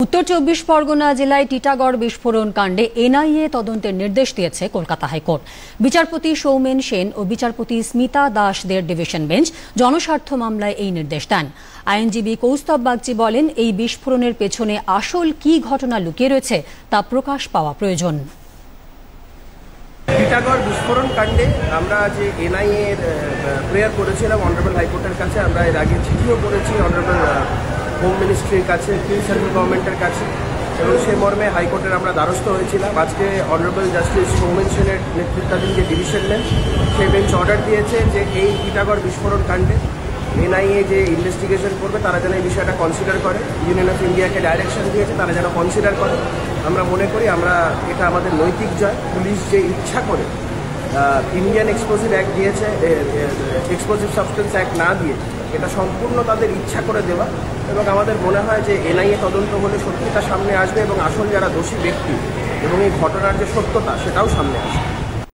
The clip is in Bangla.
উত্তর ২৪ পরগনা জেলায় টিটাগড় বিস্ফোরণ কাণ্ডে এনআইএ তদন্তের নির্দেশ দিয়েছে কলকাতা হাইকোর্ট। বিচারপতি সৌমেন সেন ও বিচারপতি স্মিতা দাসদের ডিভিশন বেঞ্চ জনস্বার্থ মামলায় এই নির্দেশ দেন। আইনজীবী কৌস্তব বাগচি বলেন, এই বিস্ফোরণের পেছনে আসল কি ঘটনা লুকিয়ে রয়েছে তা প্রকাশ পাওয়া প্রয়োজন। টিটাগড় বিস্ফোরণ কাণ্ডে আমরা যে এনআইএ এর প্রেয়ার করেছিলাম অনারেবল হাইকোর্টের কাছে, আমরা এর আগে চিঠিও করেছি অনারেবল হোম মিনিস্ট্রির কাছে, সেন্ট্রাল গভর্নমেন্টের কাছে, এবং সে মর্মে হাইকোর্টের আমরা দ্বারস্থ হয়েছিলাম। আজকে অনারেবল জাস্টিস সৌমেন সেনের নেতৃত্বাধীন যে ডিভিশন বেঞ্চ, সেই বেঞ্চ অর্ডার দিয়েছে যে এই টিটাগড় বিস্ফোরণ কাণ্ডে এনআইএ যে ইনভেস্টিগেশন করবে তারা যেন এই বিষয়টা কনসিডার করে। ইউনিয়ন অফ ইন্ডিয়াকে ডাইরেকশন দিয়েছে তারা যেন কনসিডার করে। আমরা মনে করি এটা আমাদের নৈতিক জয়। পুলিশ যে ইচ্ছা করে ইন্ডিয়ান এক্সপ্লোসিভ অ্যাক্ট দিয়েছে, এক্সপ্লোসিভ সাবস্টেন্স অ্যাক্ট না দিয়ে, এটা সম্পূর্ণ তাদের ইচ্ছা করে দেওয়া, এবং আমাদের মনে হয় যে এনআইএ তদন্ত হলে সত্যিটা সামনে আসবে এবং আসল যারা দোষী ব্যক্তি এবং এই ঘটনার যে সত্যতা সেটাও সামনে আসবে।